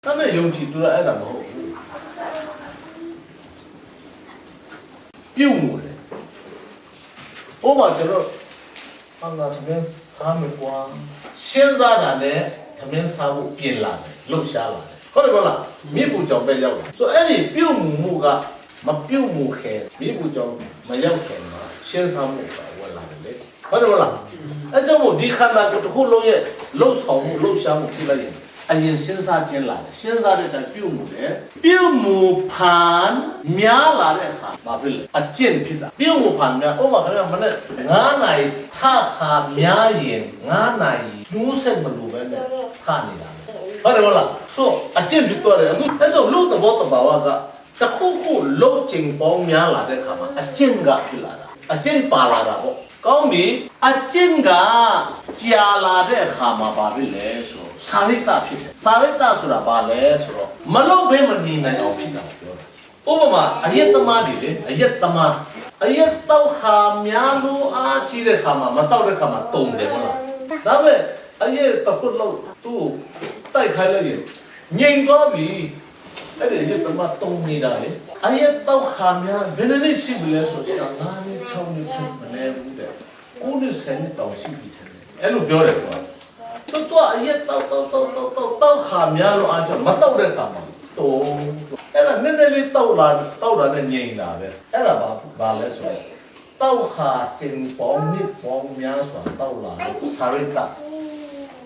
那么用起都爱怎么好？表母嘞，我嘛觉得，那他们啥没光，现在呢，他们啥不变了，落下来，好了不啦？米不讲不要了，所以你表母个，嘛表母看，米不讲没要看嘛，现啥母个我来嘞，好了不啦？哎，这么你看那个后落叶，落草木，落下木去了人。哎呀，现在进来了，现在的表母嘞，表母盘面来的哈，哪边了？啊，见皮了。表母盘面，我嘛看见么呢？俺来他哈面人，俺来路线么路边的，他你来。好了不啦？说啊，见皮多的，那种路的我都把我个，这户户路进包面来的哈嘛，啊见个皮来的，啊见巴来的不？讲明啊见个家来的哈嘛，把皮来说。沙利达皮的，沙利达说了把来说了，马路边么你那要皮的，我嘛，哎呀他妈的嘞，哎呀他妈，哎呀到下面路啊，记得下嘛，嘛到的下嘛动的嘛，那么哎呀到后路都带开了人，人多比，哎呀他妈动你的嘞，哎呀到下面，别人你去不来说，想哪里瞧你看不来不的，我那生意东西比他，哎路标的嘛。都多一到下面路啊，就没到的下嘛，都，哎啦，你到了那年啦呗，哎啦把来说，到下正方面说到了沙瑞达，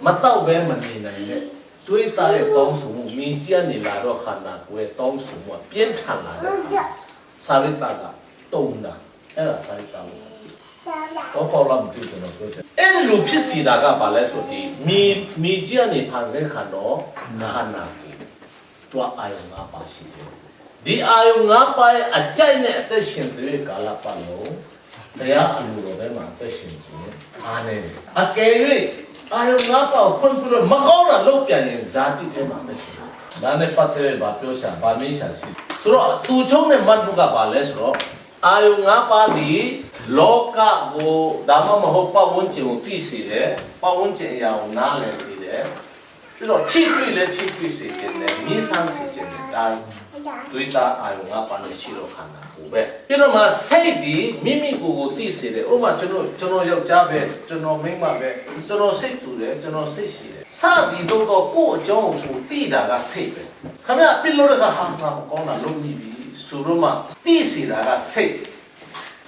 没到呗么你那呢？对待当属木，米只你来到汉那国当属木变产来的，沙瑞达个东的，哎啦沙瑞达路。我跑了唔对怎么说的？哎，路皮是大家把来说的，米只要你盘身看到，看那多爱用阿巴西的，ဒီအာယုံ၅ပါးအကြိုက်နဲ့အသက်ရှင်တဲ့ကာလပတ်လုံးတရားအမှုတော်ထဲမှာအသက်ရှင်ခြင်းအားနေတယ်။အကယ်၍အာယုံ၅ပါးခွင့်ပြုလို့မကောင်းတာလုပ်ပြန်ရင်ဇာတိထဲမှာအသက်ရှင်တယ်။ဒါနဲ့ပတ်သက်ဘာပြောရှာဘာမေးရှာရှိ။ဆိုတော့သူချုံးတဲ့မတ်ဘုကဘာလဲဆိုတော့အာယုံ၅ပါးဒီလောကကိုဒါမှမဟုတ်ပတ်ဝန်းကျင်ကိုသိစေတယ်ပတ်ဝန်းကျင်အရာကိုနားလည်စေတယ်ပြီးတော့ထိတွေ့လည်းထိတွေ့စေခြင်းနဲ့မြင်ဆန်းစေခြင်းနဲ့ဒါတွေ့တာအာယုံ၅ပါးနဲ့ရှိတော့ခန္ဓာကိုပဲပြီးတော့မှစိတ်ဒီမိမိကိုယ်ကိုသိစေတယ်ဥပမာကျွန်တော်ယောက်ျားပဲကျွန်တော်မိန်းမပဲကျွန်တော်စိတ်တူတယ်ကျွန်တော်စိတ်ရှိတယ်စသည်တော့ကိုယ့်အကြောင်းကိုသိတာကစိတ်ပဲခင်ဗျာပြလို့ရတာဟာမကောင်းတာလုံးပြီးပြီဆိုတော့မှသိစေတာကစိတ်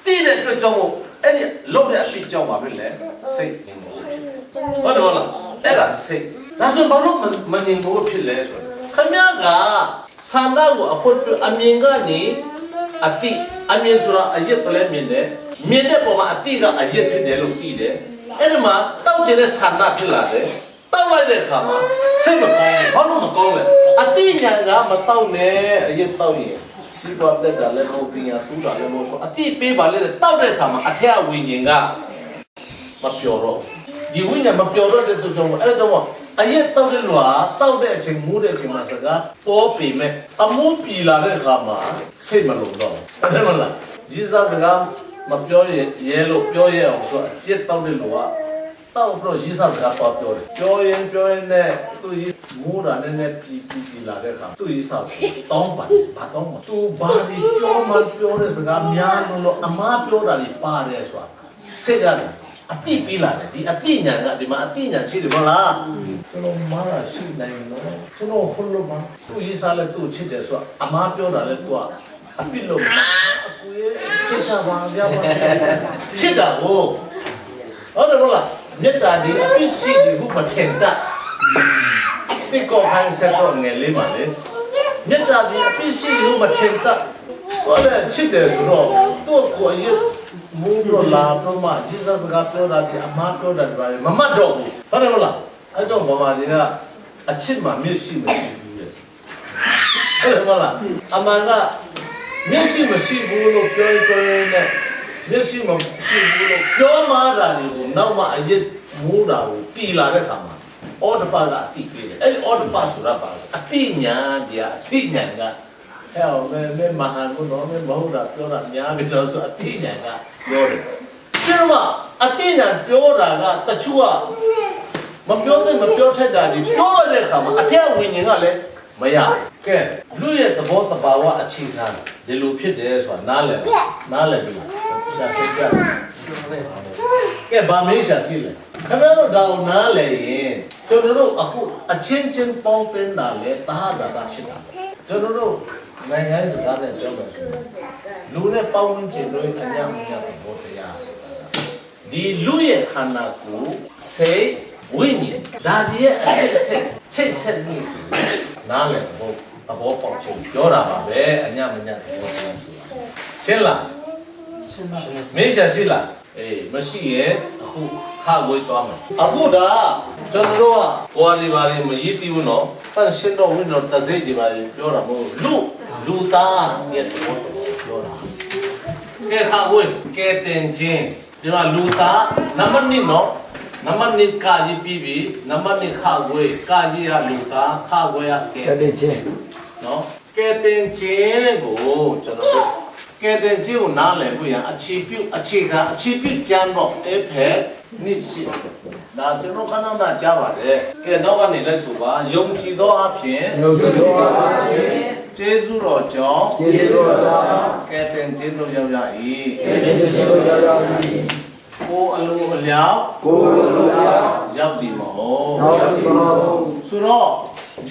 သိတဲ့အတွက်ကြောင့်အဲ့ဒီလုံးတဲ့အဖြစ်ကြောင့်ပါပဲလေစိတ်ငြိမ်ဖို့ဟုတ်တယ်မလားအဲ့ဒါစိတ်ဒါဆိုဘာလို့မငြိမ်ဖို့ဖြစ်လဲဆိုတော့ခင်ဗျားကဆန္ဒကိုအဖို့အမြင်ကနေအတိအမြင်ဆိုတာအရက်ပလဲမြင်တယ်မြင်တဲ့ပုံမှာအတိကအရက်ဖြစ်တယ်လို့သိတယ်အဲ့ဒီမှာတောက်ကျတဲ့ဆန္ဒဖြစ်လာတယ်တောက်လိုက်တဲ့အခါမှာစိတ်မကောင်းဘူးဘာလို့မကောင်းလဲအတိညာကမတောက်နဲ့အရက်တောက်ရင်စီပွားတက်တာလည်းမဟုတ်ပြင်ရတူးတာလည်းမဟုတ်ဆိုအတိပေးပါလေတောက်တဲ့အခါမှာအထက်ဝိညာဉ်ကမပျော်တော့ဒီဝိညာဉ်မပျော်တော့တဲ့သူကြောင့်အဲ့ဒါကြောင့်အရက်တောက်တဲ့လူဟာတောက်တဲ့အချိန်မူးတဲ့အချိန်မှာစကားပေါ်ပေမဲ့အမှုပြီလာတဲ့အခါမှာစိတ်မလုံတော့အဲ့ဒါမလားကြီးစားစကားမပြောရဲလို့ပြောရအောင်ဆိုအရက်တောက်တဲ့လူကတောက်တော့ကြီးစားစကားပေါ်ပြောတယ်ပြောရင်နဲ့သူကြီးမူးတာနဲ့ပြီလာတဲ့အခါသူကြီးစားတောင်းပါဘာတောင်းပါသူဘာဒီပြောတဲ့စကားများလို့အမားပြောတာတွေပါတယ်ဆိုတာစိတ်ရတယ်အတိပေးလာတယ်ဒီအတိညာကဒီမှာအတိညာရှိတယ်မလားကျွန်တော်မားရှိနိုင်လို့ကျွန်တော်ခုလို့မှာသူရေးစားလဲသူ့ချစ်တယ်ဆိုတာအမားပြောတာလဲသူကအပြစ်လို့အကူရဲ့ချစ်ချပါကြပါချစ်တာကိုဟုတ်တယ်မလားမေတ္တာဒီအပြစ်ရှိတယ်ဟုမထင်တတ်ဒီကောဟန်ဆက်တော့ငယ်လေးပါလေမေတ္တာဒီအပြစ်ရှိတယ်ဟုမထင်တတ်ဟောလေချစ်တယ်ဆိုတော့သူ့ကိုရဲ့မူရလာတော့မှဂျေဇုစကားပြောတာဒီအမားပြောတာတွေမမတ်တော့ဘူးဟုတ်တယ်မလားအဲကြောင့်ဘာမှဒီကအချစ်မှမျက်ရှိမရှိဘူးတဲ့ဟုတ်တယ်မလားအမှန်ကမျက်ရှိမရှိဘူးလို့ပြောနဲ့မျက်ရှိမရှိဘူးလို့ပြောမှတာတွေကိုနောက်မှအရက်မူးတာကိုတီလာတဲ့ခါမှာအော်ဒပါကအတိပေးတယ်အဲ့ဒီအော်ဒပါဆိုတာပါအတိညာဒီအတိညာကမဲမဟာဘုတော်မဲမဟုတ်တာပြောတာများပြီလို့ဆိုအတိညာကပြောတယ်ကျတော့အတိညာပြောတာကတချို့ကမပြောတဲ့မပြောထက်တာဒီပြောရတဲ့အခါမှာအထက်ဝိညာဉ်ကလည်း မရကဲလူရဲ့သဘောတဘာဝအခြေခံဒီလိုဖြစ်တယ်ဆိုတာနားလည်ပြီရှာစိတ်ကြကဲဗာမေးရှာစီလေခင်ဗျားတို့ဒါကိုနားလည်ရင်ကျွန်တော်တို့အခုအချင်းချင်းပေါင်းတင်တာလေသဟဇာတာဖြစ်တာကျွန်တော်တို့နိုင်ငံရေးစကားနဲ့ပြောမယ်ဆိုလူနဲ့ပေါင်းဝင်ခြင်းတို့အညာမညာတဲ့ဘောတရားဒီလူရဲ့ခန္ဓာကိုယ်စိတ်ဝိညာဉ်ဒါဒီရဲ့အချက်ချိတ်ဆက်နေနားလည်ဖို့သဘောပေါက်ခြင်းပြောတာပါပဲအညာမညာတဲ့ဘောတရားဆိုတာရှင်းလားရှင်းပါမေးရှာရှိလားအေးမရှိရဲ့အခုခါဝေးသွားမယ်အခုဒါကျွန်တော်တို့ကဘောဒီပါလေးမရည်တည်ဘူးနော်တန်ရှင်းတော့ဝင်တော့တစိတ်ဒီပါလေးပြောတာမဟုတ်လူသားရဲ့သဘောပြောတာကဲခါဝေးကဲတင်ချင်းဒီမှာလူသားနံပါတ်1နော်နံပါတ်1ကာကြီးပြီးပြီနံပါတ်2ခါဝေးကာကြီးကလူသားခါဝေးကကဲတင်ချင်းနော်ကဲတင်ချင်းကိုကျွန်တော်တို့ကဲတဲ့ကြီးကိုနားလည်ဖို့ရအခြေပြုကျမ်းတော့အဖေနိရှိဒါကျွန်တော်ခဏမှကြားပါတယ်ကဲတော့ကနေလက်ဆိုပါယုံကြည်သောအဖြစ်ကျေးဇူးတော်ကြောင့်ကဲတဲ့ကြီးတို့ရောက်ရ၏ကိုအလိုအလျောက်ရောက်ပြီမဟုတ်ဆိုတော့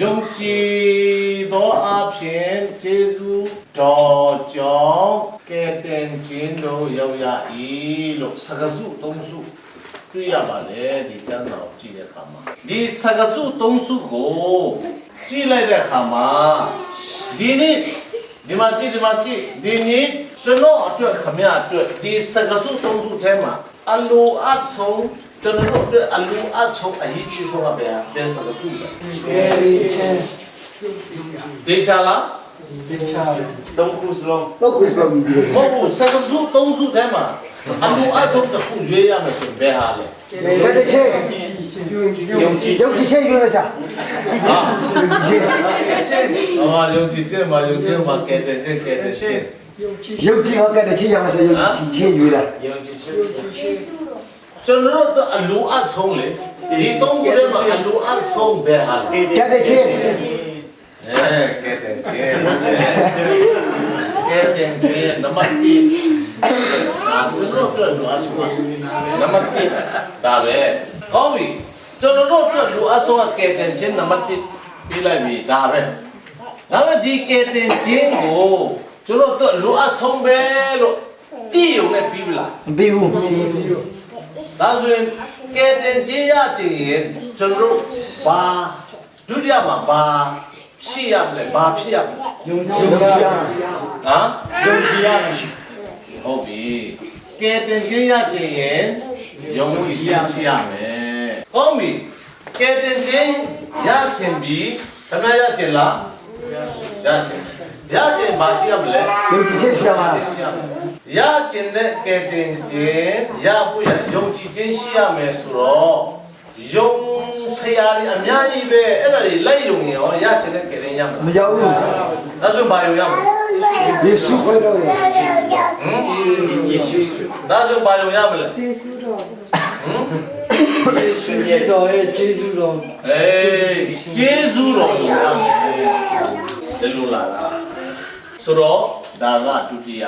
ယုံကြည်သောအဖြစ်ကျေးဇူးတော်ကြောင့်ကဲတင်ခြင်းတို့ရောက်ရ၏လို့စကားစုသုံးစုတွေ့ရပါတယ်ဒီကျမ်းစာကိုကြည့်တဲ့အခါမှာဒီစကားစုသုံးစုကိုကြည့်လိုက်တဲ့အခါမှာဒီနေ့ဒီမှာကြည့်ဒီနေ့ကျွန်တော်အတွက်ခမရအတွက်ဒီစကားစုသုံးစုထဲမှာအလိုအဆုံးကျွန်တော်တို့အလိုအဆုံးအရေးကြီးဆုံးကဘယ်စကားစုလဲဒေချာလားတော့ခုစလုံးဒီဟုတ်စကားစုသုံးစုထဲမှာအလိုအဆုံးတစ်ခုရွေးရမယ်ဆိုဘယ်ဟာလဲဘယ်တစ်ချက်ယုံကြည်ချက်ရွေးမစားဟာယုံကြည်ချက်မှာကဲတဲ့ချက်ယုံကြည်ဟောကတဲ့ချက်ရမစားယုံကြည်ချက်ရွေးတာကျွန်တော်တို့အလိုအဆုံးလေဒီသုံးခုထဲမှာအလိုအဆုံးဘယ်ဟာလဲကတဲ့ချက်ကဲတဲ့ချက်နံပါတ်1ဒါကျွန်တော်တို့လိုအပ်ဆုံးနံပါတ်1ဒါပဲကောင်းပြီကျွန်တော်တို့လိုအပ်ဆုံးကဲတဲ့ချက်နံပါတ်1ပြီးလိုက်ပြီဒါပဲဒါပေမဲ့ဒီကဲတဲ့ချက်ကိုကျွန်တော်တို့လိုအပ်ဆုံးပဲလို့သိရုံနဲ့ပြီးပြီလားမပြီးဘူးဒါဆိုရင်ကဲတင်ခြင်းရခြင်းရင်ကျွန်တော်တို့ဘာဒုတိယမှာဘာရှိရမလဲဘာဖြစ်ရမလဲယုံကြည်ရဟမ်ယုံကြည်ရဟုတ်ပြီကဲတင်ခြင်းရခြင်းရင်ယုံကြည်ခြင်းရှိရမယ်ကောင်းပြီကဲတင်ခြင်းရခြင်းပြီးခမရခြင်းလားရခြင်းဘာရှိရမလဲယုံကြည်ချက်ရှိရမှာရခြင်းနဲ့ကဲတင်ခြင်းရဖို့ရယုံကြည်ခြင်းရှိရမယ်ဆိုတော့ယုံဆရာတွေအများကြီးပဲအဲ့ဒါတွေလိုက်ယုံရင်ရောရခြင်းနဲ့ကဲတင်ရမှာမရဘူးဒါဆိုဘာယုံရမလဲယေရှုခရစ်တော်ရဲ့ယေရှုဒါဆိုဘာယုံရမလဲယေရှုတော်ယေရှုတော်ရဲ့ယေရှုတော်ယေရှုတော်ယုံရမယ်ဒီလိုလာတာဆိုတော့ဒါကဒုတိယ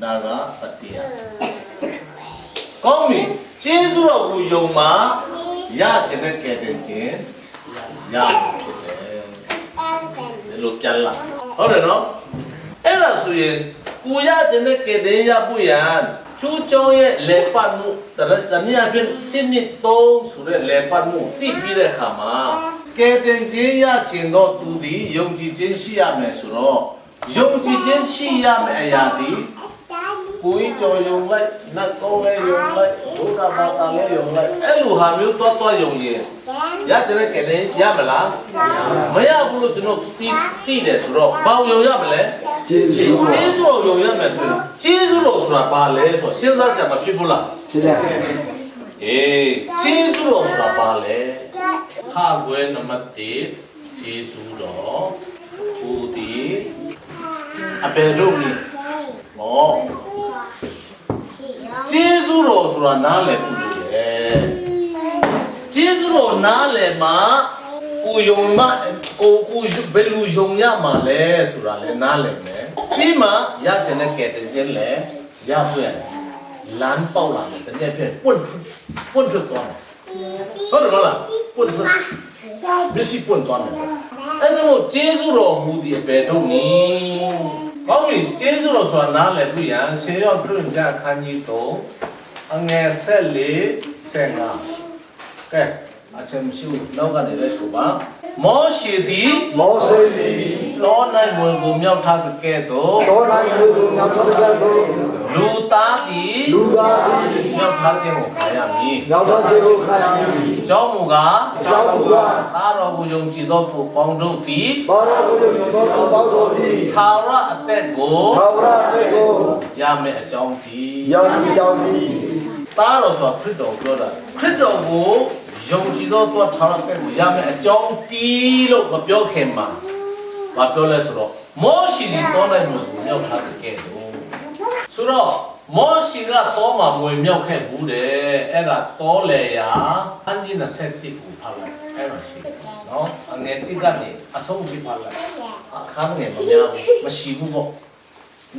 ဒါကတတိယကောင်းပြီကျေးဇူးတော်ကိုယုံမှာရခြင်းနဲ့ကဲတင်ခြင်းရဖြစ်တယ်ဒီလိုပြန်လာဟုတ်တယ်နော်အဲ့ဒါဆိုရင်ကိုရခြင်းနဲ့ကဲတင်ရဖို့ရချူးကြောင်းရဲ့လေပတ်မှုတနည်းအားဖြင့်1 2 3ဆိုတဲ့လေပတ်မှုသိပြီးတဲ့အခါမှာကဲတင်ခြင်းရခြင်းတော့သူဒီယုံကြည်ခြင်းရှိရမယ်ဆိုတော့ယုံကြည်ခြင်းရှိရမယ့်အရာဒီကိုယ်ကြော်ယုံလိုက်နတ်ကောင်းလဲယုံလိုက်ဘုရားဘာသာလဲယုံလိုက်အဲ့လိုဟာမျိုးတွားယုံရင်ရကြတဲ့ကဲရမလားမရဘူးလို့ကျွန်တော်သိတယ်ဆိုတော့ဘာယုံရမလဲကျေးဇူးတော်ယုံရမယ်ဆိုရင်ကျေးဇူးတော်ဆိုတာဘာလဲဆိုတော့စဉ်းစားစရာမဖြစ်ဘူးလားဖြစ်တယ်ကျေးဇူးတော်ဆိုတာဘာလဲခါကွယ်နံပါတ်1ကျေးဇူးတော်ကိုဒီအပေတို့ကြီးဟောကျေးဇူးတော်ဆိုတာနားလည်ဖို့လိုတယ်ကျေးဇူးတော်နားလည်မှာကိုယုံမှ ကိုဘယ်လိုယုံရမှာလဲဆိုတာလဲနားလည်မယ်ပြီးမှရကျင်တဲ့ကဲတဲ့ချင်းလဲရဖွင့်လမ်းပေါက်လာတယ်တကယ်ဖြစ်ပွန့်ထွက်သွားတယ်ဟုတ်တယ်မလားပွန့်ထွက်မျက်စိပွန့်သွားတယ်အဲ့ဒါမို့ကျေးဇူးတော်မူဒီဘယ်တော့နီကောင်းပြီကျေးဇူးတော်ဆိုတာနားလည်ပြီးရင်ဆေရောပြုံကြခန်းကြီးတော့အငယ်14 15ကဲအချင်းမရှိဘူးနောက်ကနေလဲဆိုပါမောရှိသည် မောစေသည် လောနိုင်ဝင်ကိုမြောက်ထားတဲ့ကဲ့သို့ တော်နိုင်လူကိုငါထောက်ကြသော လူသားသည် လူသားသည် မြောက်ထားခြင်းကိုခံရမည် ရောက်သောခြေကိုခံရမည် အကြောင်းမူကား အကြောင်းမူကား သားတော်ကိုယုံကြည်သောသူပေါင်းတို့သည် ဘာတော်ကိုယုံသောသူပေါင်းတို့သည် သာဝရအသက်ကို သာဝရအသက်ကို ရမယ်အကြောင်းသည် ရောက်မည်ကြောင်းသည် သားတော်ဆိုတာခရစ်တော်ပြောတာခရစ်တော်ကိုယုံကြည်သောသူသာဝရအသက်ကိုရမယ်အကြောင်းတီးလို့မပြောခင်မှာမပြောလဲဆိုတော့မောရှိဒီတောနိုင်မှုကိုမြောက်ထားတဲ့ကဲ့သို့ဆိုတော့မောရှိကတောမှာမွေမြောက်ခဲ့ဘူးတဲ့အဲ့ဒါတောလေရာအန်ဒီ21ကိုဖတ်လိုက်အဲ့ဒါရှိနော်အငယ်တိကနေအဆုံးပြဖတ်လိုက်အခါငယ်မများဘူးမရှိဘူးပေါ့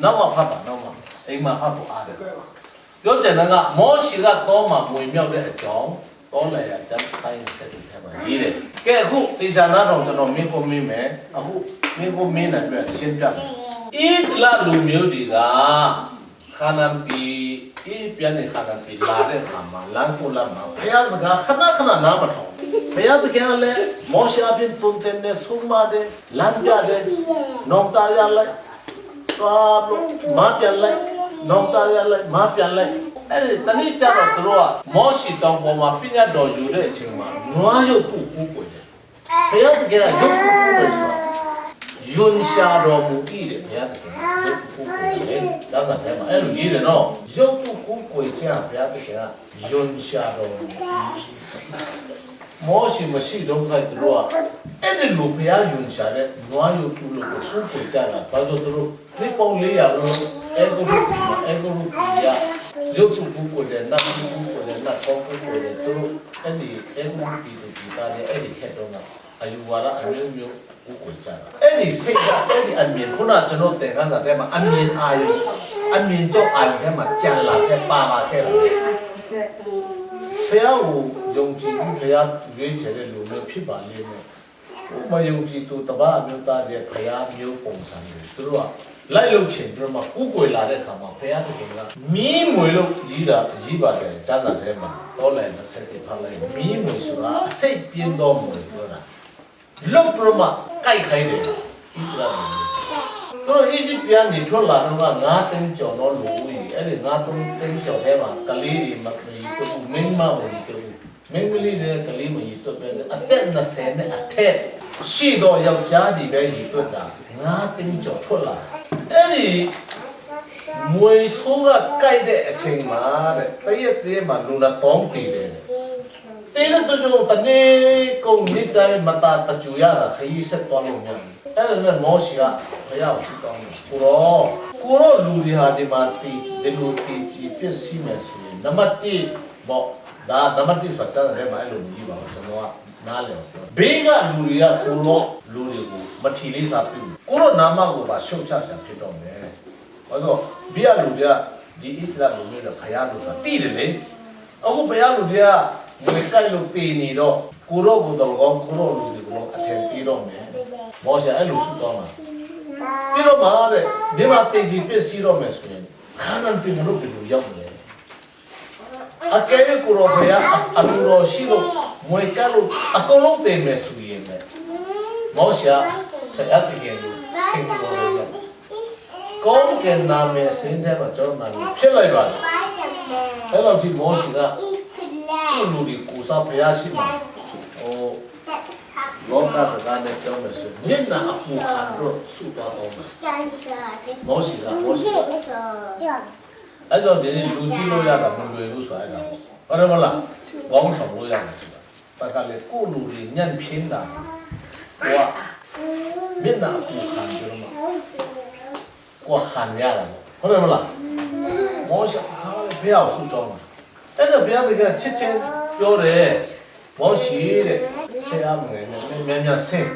နောက်မှဖတ်ပါနောက်မှအိမ်မှာဖတ်ဖို့အားတယ်ပြောချင်တာကမောရှိကတောမှာမွေမြောက်တဲ့အကြောင်းတောလေရာကျမ်းဆိုင်ဆက်ပြီးထဲမှာရေးတယ်ကဲအခုဒီဇာနာတော်ကျွန်တော်မင်းကိုမင်းမယ်အခုမင်းကိုမင်းနဲ့တွေ့ရှင်းပြမယ်ဣဒလလူမျိုးတွေကခါနန်ပီပြန်နေခါနန်ပီလာတဲ့အခါမှာလမ်းကိုလာမှာဘုရားစကားခဏနားမထောင်ဘုရားတကယ်လည်းမောရှအပြင်တုန်တဲ့နဲ့ဆုံးမတဲ့လမ်းပြတဲ့နောင်တရလိုက်သွားလို့မပြန်လိုက်နောင်တရလိုက်မပြန်လိုက်အဲ့ဒီတနည်းကြတော့သူတို့ကမောရှတောင်ပေါ်မှာပြညတ်တော်ယူတဲ့အချိန်မှာနွားရုပ်ကိုကိုကိုတယ်ဘုရားတကယ်ကရုပ်ကိုကိုတယ်ဆိုယွန်ရှာတော်မူကြည့်တယ်ဘုရားတကယ်ရုပ်ကိုကိုတယ်ဒါကတည်းကအဲ့လိုရေးတယ်နော်ရုပ်ကိုကိုကိုချင်ဘုရားတကယ်ကယွန်ရှာတော်မူမောရှမရှိတော့ကသူတို့ကအဲ့ဒီလိုဘုရားယွန်ရှာတဲ့နွားရုပ်ကိုလို့ကိုကိုကြတာဘာလို့သူတို့ဒီပုံလေးရလို့အဲ့ကိုရရုပ်စုကိုကိုတယ်နတ်ကိုကိုတယ်နတ်ကိုကိုတယ်သူတို့အဲ့ဒီအဲ့ဒီဒီတာလေအဲ့ဒီခက်တော့အယူဝါဒအမျိုးမျိုးကိုကိုကြတာအဲ့ဒီစိတ်ကအဲ့ဒီအမြင်ခုနကျွန်တော်တင်ခန်းစာထဲမှာအမြင်အာရုံအမြင်ကြောက်အာရုံထဲမှာကြံလာခဲ့ပါလာခဲ့တယ်ဘုရားကိုယုံကြည်ပြီးဘုရားရွေးချယ်တဲ့လူမျိုးဖြစ်ပါလိမ့်မယ်မယုံကြည်သူတပါးအမျိုးသားရဲ့ဘုရားမျိုးပုံစံတွေသူတို့ကလိုက်လို့ချင်ပြီးတော့မှကူးကွယ်လာတဲ့အခါမှာဘုရားတကယ်ကမီးမွေလို့ကြီးပါတယ်ကျမ်းစာထဲမှာတော့လည်းဆက်ပြီးဖတ်လိုက်မီးမွေဆိုတာအစိတ်ပြင်းတော်မွေပြောတာလောပရမကြိုက်ခိုင်းတယ်သူတို့အီဂျစ်ပြန်နေထွက်လာတော့9သိန်းကျော်တော့လူဦးကြီးအဲ့ဒီ9သိန်းကျော်ထဲမှာကလေးတွေမကြီးတူမင်းမမကြီးတူမင်းကလေးတွေကလေးမကြီးတူပဲအသက်20နဲ့အထက်ရှိတော့ယောက်ျားတွေပဲကြီးတူတာ9သိန်းကျော်ထွက်လာအဲ့ဒီမွေဆိုးကကြိုက်တဲ့အချိန်မှာတဲ့တရက်တည်းမှာလူနာတောင်းတည်တယ်တင်းတို့တနေ့ကုန်နေ့တိုင်းမတာတကြူရတာခရီးဆက်သွားလို့များအဲ့ဒါနဲ့မောရှိကဘုရားကိုတောင်းတယ်ကိုရောလူတွေဟာဒီမှာဒီလူတီကြီးပြည့်စည်မယ်ဆိုရင်နံပါတ်1ပေါ့ဒါနံပါတ်1ဆိုတာကျတဲ့မှာအဲ့လိုမကြီးပါဘူးကျွန်တော်ကနားလည်ပြောဘေးကလူတွေကကိုရောလူတွေကိုမထီလေးစားပြုကိုရောနာမကိုပါရှုတ်ချဆံဖြစ်တော့မယ်ဘာလို့ဘေးကလူတွေကဒီဣသလလူမျိုးတွေဘုရားလူဆိုတာတိတယ်လေအခုဘုရားလူတွေကဝေကိုက်လို့တည်နေတော့ကိုရောကိုတော့ကောကိုရောလူတွေကိုအထင်ပြီးတော့မယ်မောရှအဲ့လိုဆုတောင်းတာပြီးတော့မှတဲ့ဒီမှာတည်စီပစ္စည်းတော့မယ်ဆိုရင်ခါနန်ပြင်လို့ဘယ်လိုရောက်လဲအကယ်ကိုရောဘုရားအလူတော်ရှိလို့မွေကလို့အကုန်လုံးတည်မယ်ဆိုရင်မောရှဘုရားတကယ်လို့ဆင်တော်လို့ကောင်းကင်နာမည်စင်တဲ့မှာကျွန်တော်နာမည်ဖြစ်လိုက်ပါအဲ့တော့ဒီမောရှကလူတွေကိုစားဘုရားရှိမှာလောကစကားနဲ့ပြောမယ်ဆိုမျက်နှာအပူခံတော့ဆုတောင်းတော့မောရှိအဲ့တော့ဒီလူကြီးလို့ရတာမလွယ်ဘူးဆိုအဲ့ဒါဟုတ်တယ်မလားဘောင်းဆောင်လို့ရတယ်ဆိုတာတခါလေကိုလူတွေညံ့ပြင်းတာဟိုကမျက်နှာအပူခံတော့မှာကိုခံရတာဟုတ်တယ်မလားမောရှိဘုရားဆုတောင်းအဲ့တော့ဘုရားကချစ်ချင်းပြောတယ်မောရှိတဲ့ဆရာမငယ်နဲ့မြန်ဆင်း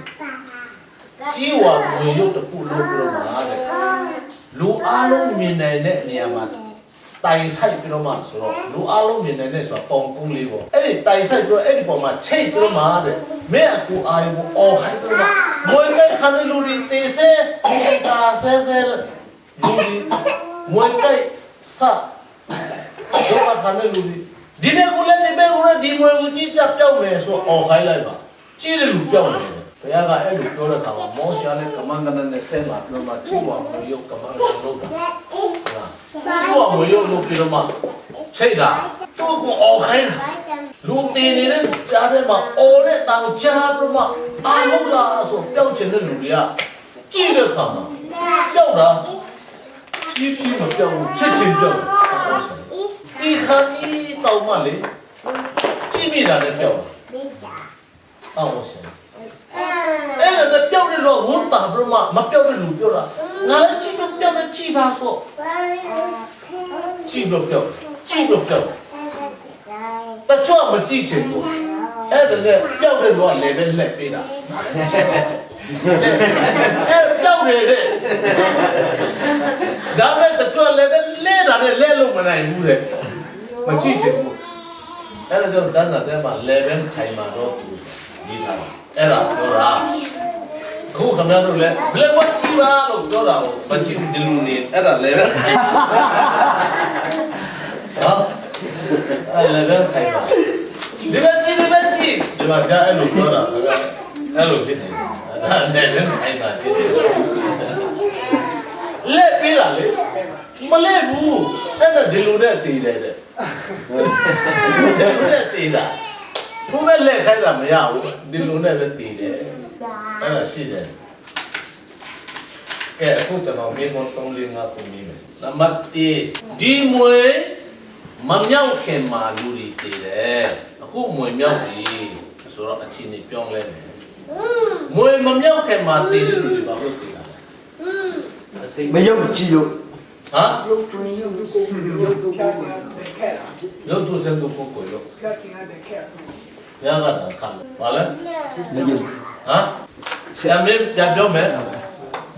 ကြီးဝါငွေရုပ်တစ်ခုလို့ပြောမှာတဲ့လူအလုံးမြင်နိုင်တဲ့နေရာမှာတိုင်ဆိုင်ပြီးတော့မှဆိုတော့လူအလုံးမြင်နိုင်တဲ့ဆိုတာတောင်ကုန်းလေးပေါ့အဲ့ဒီတိုင်ဆိုင်ပြီးတော့အဲ့ဒီပေါ်မှာချိတ်ပြီးတော့မှတဲ့မဲအကူအာရုံကိုအော်ခိုင်းပြီးတော့မွေကဲခဏလူတွေတေးဆဲကာဆဲဆဲလူတွေမွေကဲစတော့ခဏလူတွေဒီနေ့ကိုလည်းဒီဘက်ကိုလည်းဒီမွေကိုကြည့်ကြပြောင်းမယ်ဆိုအော်ခိုင်းလိုက်ပါကြည့်တယ်လူပြောင်းတယ်ဘုရားကအဲ့လိုပြောတဲ့အခါမှာမောရှာနဲ့ကမန်ကနနဲ့ဆဲမှာပြောမှချိဝါမရုပ်ကမန်ကနလုပ်တာချိဝါမရုပ်လို့ပြောမှချိတ်တာသူ့ကိုအော်ခိုင်းတာလူတင်နေတဲ့ကြားထဲမှာအော်တဲ့တောင်ကြားပြမှအာဟုတ်လားဆိုပြောင်းချင်တဲ့လူတွေကကြည့်တဲ့အခါမှာပြောင်းတာကြီးကြီးမပြောင်းဘူးချက်ချင်းပြောင်းဒီခါကြီးတောင်မှလေကြည့်မိတာလည်းပြောင်းအော်ရှင်အဲ့ဒါပြောင်းတယ်တော့ဝန်တာပြမမပြောင်းတဲ့လူပြောတာငါလည်းကြည့်မပြောင်းတဲ့ကြည့်ပါဆိုကြည့်လို့ပြောင်းကြည့်လို့ပြောင်းတချို့မကြည့်ချင်ဘူးအဲ့ဒါနဲ့ပြောင်းတဲ့လူကလည်းပဲလက်ပေးတာအဲ့ပြောင်းနေတဲ့ဒါမဲ့တချို့လည်းပဲလဲတာနဲ့လဲလို့မနိုင်ဘူးတဲ့မကြည့်ချင်ဘူးအဲ့ဒါကြောင့်ဇန်နာတဲ့မှာလည်းပဲခိုင်မာတော့သူရေးထားတာအဲ့ဒါပြောတာခုခင်ဗျားတို့လည်းဘယ်လိုကြည့်ပါလို့ပြောတာကိုမကြည့်ဘူးဒီလိုနေအဲ့ဒါလည်းပဲခိုင်ပါနော်အဲ့လည်းပဲခိုင်ပါဒီဘက်ကြည့်ဒီမှာကြာအဲ့လိုပြောတာခင်ဗျာအဲ့လိုဖြစ်နေတာဒါလည်းပဲခိုင်ပါကြည့်လက်ပေးတာလေမလဲဘူးအဲ့ဒါဒီလိုနဲ့တည်တယ်တဲ့ဒီလိုနဲ့တည်တာဘုမဲ့လက်ခိုင်းတာမရဘူးဒီလိုနဲ့ပဲတည်တယ်အဲ့ဒါရှိတယ်ကဲအခုကျွန်တော်မေးခွန်း3 4 5ခုမေးမယ်နံပါတ်1ဒီမွေမမြောက်ခင်မှာလူတွေတည်တယ်အခုမွေမြောက်ပြီဆိုတော့အချင်းနေပြောင်းလဲမယ်မွေမမြောက်ခင်မှာတည်တဲ့လူတွေဘာလို့တည်တာလဲ没有记录，ဟမ်ရုပ်တုစံတုကိုကိုလို့ရတာခံဘာလဲ没有，ဟမ်ဆရာမင်းပြန်ပြောမယ်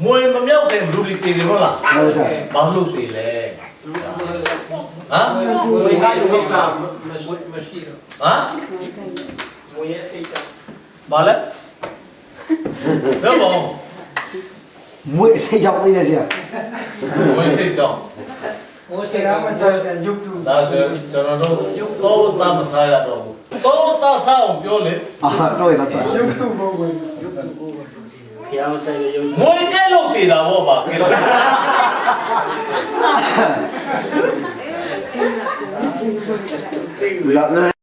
မွေမမြောက်တဲ့လူတွေတည်တယ်ဟုတ်လား没有噻，ဘာလို့တည်လဲဟမ်我也是这样，没事的。ဟမ်我也是这样。ဘာလဲပြောပါဦး没谁教你的噻，မွေစိတ်ကြောင့်我现在们这点有度。ဒါဆိုကျွန်တော်တို့တော့တာမစားရတော့ဘူးတော့တာစားအောင်ပြောလေ 啊，对了噻，有度不会。不要再有。 မွေကဲလို့တည်တာဘောပါကဲလို့老人。